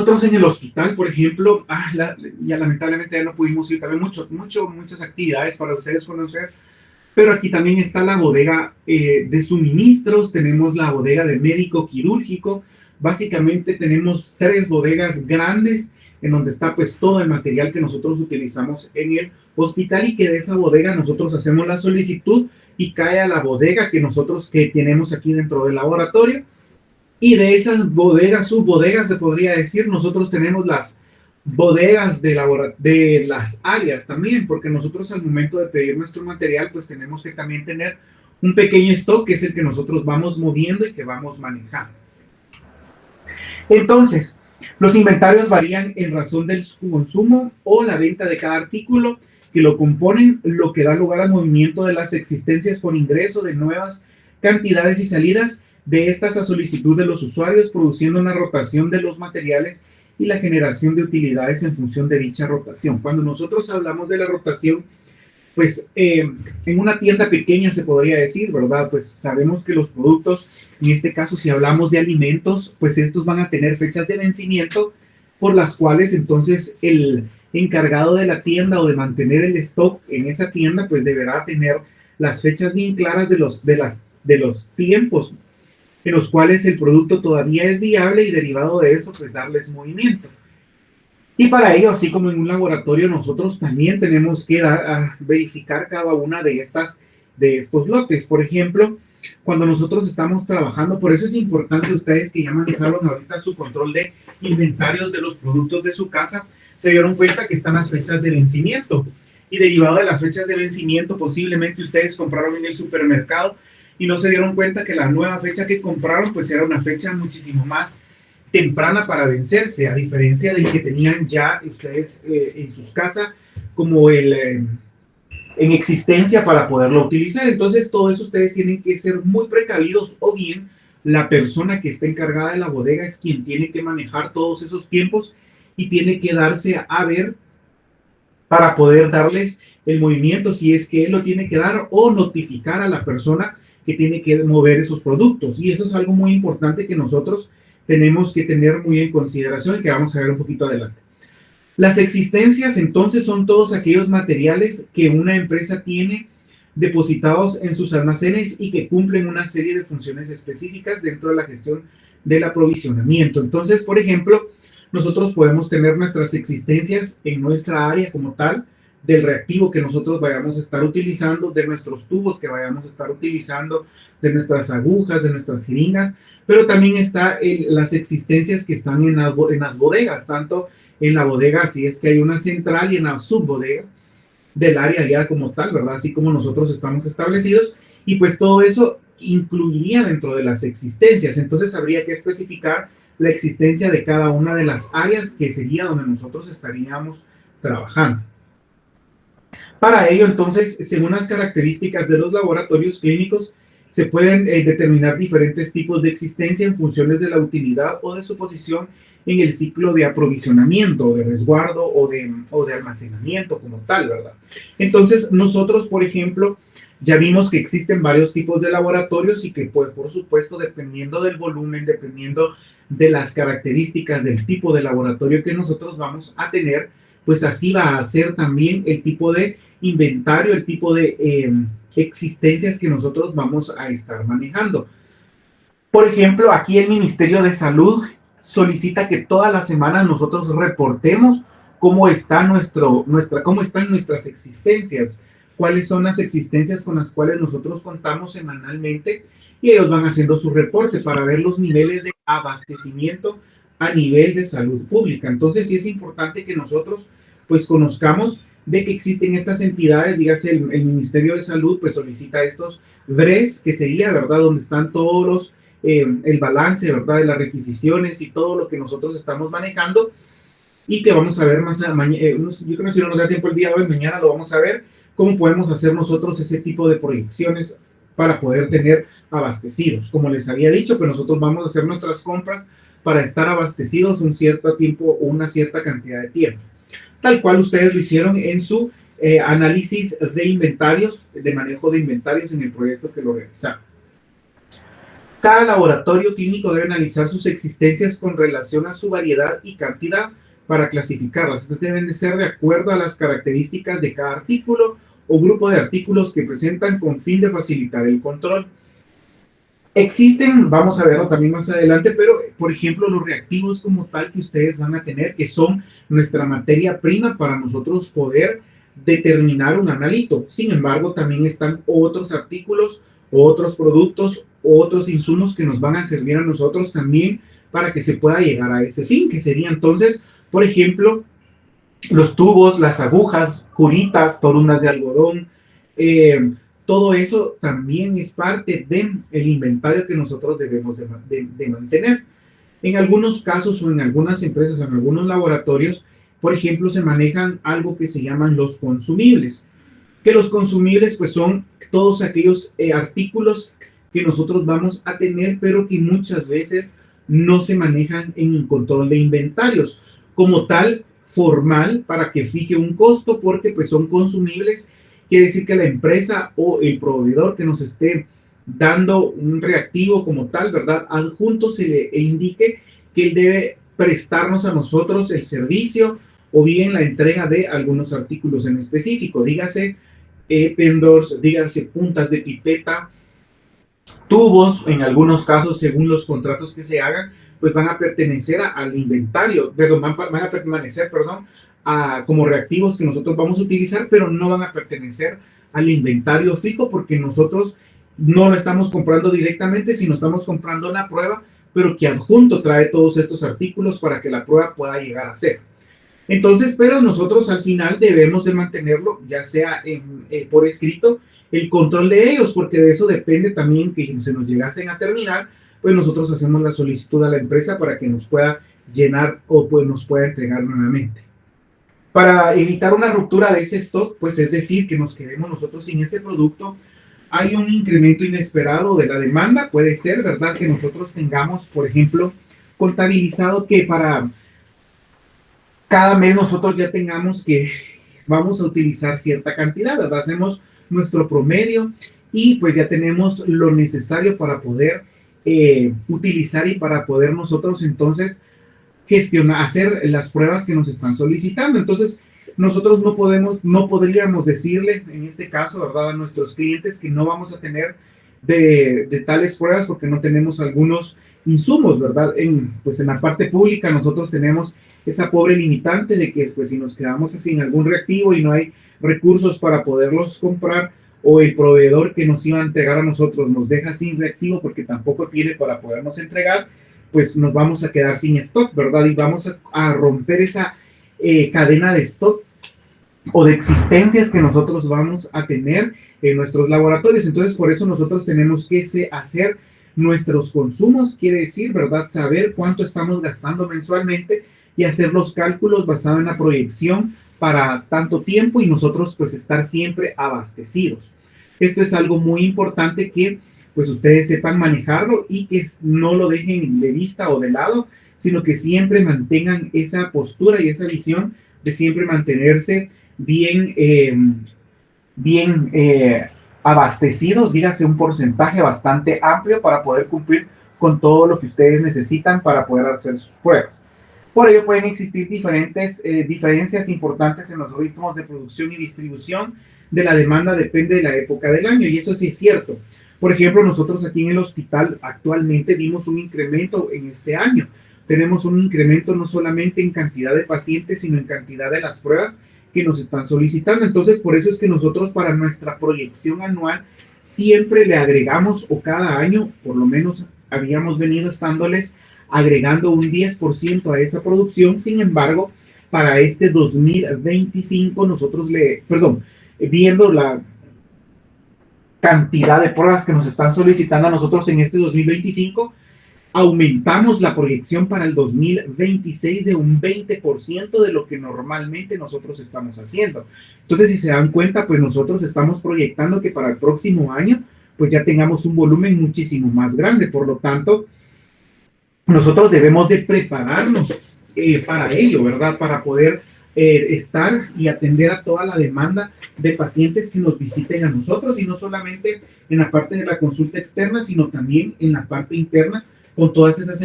Nosotros en el hospital, por ejemplo, ya lamentablemente ya no pudimos ir, también muchas actividades para ustedes conocer, pero aquí también está la bodega de suministros, tenemos la bodega de médico quirúrgico, básicamente tenemos 3 bodegas grandes en donde está pues todo el material que nosotros utilizamos en el hospital y que de esa bodega nosotros hacemos la solicitud y cae a la bodega que tenemos aquí dentro del laboratorio. Y de esas bodegas, subbodegas, se podría decir, nosotros tenemos las bodegas de las áreas también, porque nosotros al momento de pedir nuestro material, pues tenemos que también tener un pequeño stock, que es el que nosotros vamos moviendo y que vamos manejando. Entonces, los inventarios varían en razón del consumo o la venta de cada artículo que lo componen, lo que da lugar al movimiento de las existencias por ingreso de nuevas cantidades y salidas de estas a solicitud de los usuarios, produciendo una rotación de los materiales y la generación de utilidades en función de dicha rotación. Cuando nosotros hablamos de la rotación, pues en una tienda pequeña se podría decir, ¿verdad? Pues sabemos que los productos, en este caso si hablamos de alimentos, pues estos van a tener fechas de vencimiento por las cuales entonces el encargado de la tienda o de mantener el stock en esa tienda, pues deberá tener las fechas bien claras de los tiempos en los cuales el producto todavía es viable y derivado de eso, pues darles movimiento. Y para ello, así como en un laboratorio, nosotros también tenemos que verificar cada una de estos lotes. Por ejemplo, cuando nosotros estamos trabajando, por eso es importante ustedes que ya manejaron ahorita su control de inventarios de los productos de su casa, se dieron cuenta que están las fechas de vencimiento. Y derivado de las fechas de vencimiento, posiblemente ustedes compraron en el supermercado y no se dieron cuenta que la nueva fecha que compraron pues era una fecha muchísimo más temprana para vencerse, a diferencia de que tenían ya ustedes en sus casas como en existencia para poderlo utilizar. Entonces todo eso ustedes tienen que ser muy precavidos, o bien la persona que está encargada de la bodega es quien tiene que manejar todos esos tiempos y tiene que darse a ver para poder darles el movimiento si es que él lo tiene que dar, o notificar a la persona que tiene que mover esos productos. Y eso es algo muy importante que nosotros tenemos que tener muy en consideración y que vamos a ver un poquito adelante. Las existencias, entonces, son todos aquellos materiales que una empresa tiene depositados en sus almacenes y que cumplen una serie de funciones específicas dentro de la gestión del aprovisionamiento. Entonces, por ejemplo, nosotros podemos tener nuestras existencias en nuestra área como tal, del reactivo que nosotros vayamos a estar utilizando, de nuestros tubos que vayamos a estar utilizando, de nuestras agujas, de nuestras jeringas, pero también está las existencias que están en las bodegas, tanto en la bodega, si es que hay una central, y en la subbodega del área ya como tal, ¿verdad? Así como nosotros estamos establecidos, y pues todo eso incluiría dentro de las existencias. Entonces habría que especificar la existencia de cada una de las áreas que sería donde nosotros estaríamos trabajando. Para ello, entonces, según las características de los laboratorios clínicos, se pueden determinar diferentes tipos de existencia en funciones de la utilidad o de su posición en el ciclo de aprovisionamiento, de resguardo o de almacenamiento como tal, ¿verdad? Entonces, nosotros, por ejemplo, ya vimos que existen varios tipos de laboratorios y que, pues, por supuesto, dependiendo del volumen, dependiendo de las características del tipo de laboratorio que nosotros vamos a tener, pues así va a ser también el tipo de inventario, el tipo de existencias que nosotros vamos a estar manejando. Por ejemplo, aquí el Ministerio de Salud solicita que todas las semanas nosotros reportemos cómo están nuestras existencias, cuáles son las existencias con las cuales nosotros contamos semanalmente, y ellos van haciendo su reporte para ver los niveles de abastecimiento a nivel de salud pública. Entonces sí es importante que nosotros pues conozcamos de que existen estas entidades, dígase el Ministerio de Salud pues solicita estos BRES, que sería, ¿verdad?, donde están todos los, el balance, ¿verdad?, de las requisiciones y todo lo que nosotros estamos manejando, y que vamos a ver más mañana, yo creo que si no nos da tiempo el día de hoy, mañana lo vamos a ver, cómo podemos hacer nosotros ese tipo de proyecciones para poder tener abastecidos. Como les había dicho, pues nosotros vamos a hacer nuestras compras para estar abastecidos un cierto tiempo o una cierta cantidad de tiempo, tal cual ustedes lo hicieron en su análisis de inventarios, de manejo de inventarios en el proyecto que lo realizaron. Cada laboratorio clínico debe analizar sus existencias con relación a su variedad y cantidad para clasificarlas. Estas deben de ser de acuerdo a las características de cada artículo o grupo de artículos que presentan con fin de facilitar el control. Existen, vamos a verlo también más adelante, pero por ejemplo los reactivos como tal que ustedes van a tener, que son nuestra materia prima para nosotros poder determinar un analito. Sin embargo, también están otros artículos, otros productos, otros insumos que nos van a servir a nosotros también para que se pueda llegar a ese fin, que sería entonces, por ejemplo, los tubos, las agujas, curitas, torundas de algodón, todo eso también es parte del inventario que nosotros debemos de mantener. En algunos casos o en algunas empresas, en algunos laboratorios, por ejemplo, se manejan algo que se llaman los consumibles, que los consumibles pues son todos aquellos artículos que nosotros vamos a tener, pero que muchas veces no se manejan en el control de inventarios como tal formal para que fije un costo, porque pues son consumibles. Quiere decir que la empresa o el proveedor que nos esté dando un reactivo como tal, ¿verdad? Adjunto se le indique que él debe prestarnos a nosotros el servicio o bien la entrega de algunos artículos en específico. Dígase pendors, dígase puntas de pipeta, tubos, en algunos casos, según los contratos que se hagan, pues van a pertenecer al inventario, perdón, van a permanecer, perdón, como reactivos que nosotros vamos a utilizar, pero no van a pertenecer al inventario fijo porque nosotros no lo estamos comprando directamente, sino estamos comprando la prueba, pero que adjunto trae todos estos artículos para que la prueba pueda llegar a ser. Entonces, pero nosotros al final debemos de mantenerlo, ya sea por escrito, el control de ellos, porque de eso depende también que se nos llegasen a terminar, pues nosotros hacemos la solicitud a la empresa para que nos pueda llenar o pues nos pueda entregar nuevamente. Para evitar una ruptura de ese stock, pues es decir, que nos quedemos nosotros sin ese producto, hay un incremento inesperado de la demanda. Puede ser, ¿verdad?, que nosotros tengamos, por ejemplo, contabilizado que para cada mes nosotros ya tengamos que vamos a utilizar cierta cantidad, ¿verdad? Hacemos nuestro promedio y pues ya tenemos lo necesario para poder utilizar y para poder nosotros entonces gestionar, hacer las pruebas que nos están solicitando. Entonces, nosotros no podríamos decirle, en este caso, ¿verdad?, a nuestros clientes que no vamos a tener de tales pruebas porque no tenemos algunos insumos, ¿verdad? Pues en la parte pública nosotros tenemos esa pobre limitante de que pues si nos quedamos sin algún reactivo y no hay recursos para poderlos comprar, o el proveedor que nos iba a entregar a nosotros nos deja sin reactivo porque tampoco tiene para podernos entregar, pues nos vamos a quedar sin stock, ¿verdad? Y vamos a romper esa cadena de stock o de existencias que nosotros vamos a tener en nuestros laboratorios. Entonces, por eso nosotros tenemos que hacer nuestros consumos, quiere decir, ¿verdad?, saber cuánto estamos gastando mensualmente y hacer los cálculos basados en la proyección para tanto tiempo y nosotros pues estar siempre abastecidos. Esto es algo muy importante que pues ustedes sepan manejarlo y que no lo dejen de vista o de lado, sino que siempre mantengan esa postura y esa visión de siempre mantenerse bien, abastecidos, dígase un porcentaje bastante amplio para poder cumplir con todo lo que ustedes necesitan para poder hacer sus pruebas. Por ello pueden existir diferentes diferencias importantes en los ritmos de producción y distribución de la demanda, depende de la época del año, y eso sí es cierto. Por ejemplo, nosotros aquí en el hospital actualmente vimos un incremento en este año. Tenemos un incremento no solamente en cantidad de pacientes, sino en cantidad de las pruebas que nos están solicitando. Entonces, por eso es que nosotros para nuestra proyección anual siempre le agregamos, o cada año, por lo menos habíamos venido estándoles agregando un 10% a esa producción. Sin embargo, para este 2025 nosotros viendo la cantidad de pruebas que nos están solicitando a nosotros en este 2025, aumentamos la proyección para el 2026 de un 20% de lo que normalmente nosotros estamos haciendo. Entonces, si se dan cuenta, pues nosotros estamos proyectando que para el próximo año, pues ya tengamos un volumen muchísimo más grande. Por lo tanto, nosotros debemos de prepararnos para ello, ¿verdad? Para poder estar y atender a toda la demanda de pacientes que nos visiten a nosotros, y no solamente en la parte de la consulta externa, sino también en la parte interna, con todas esas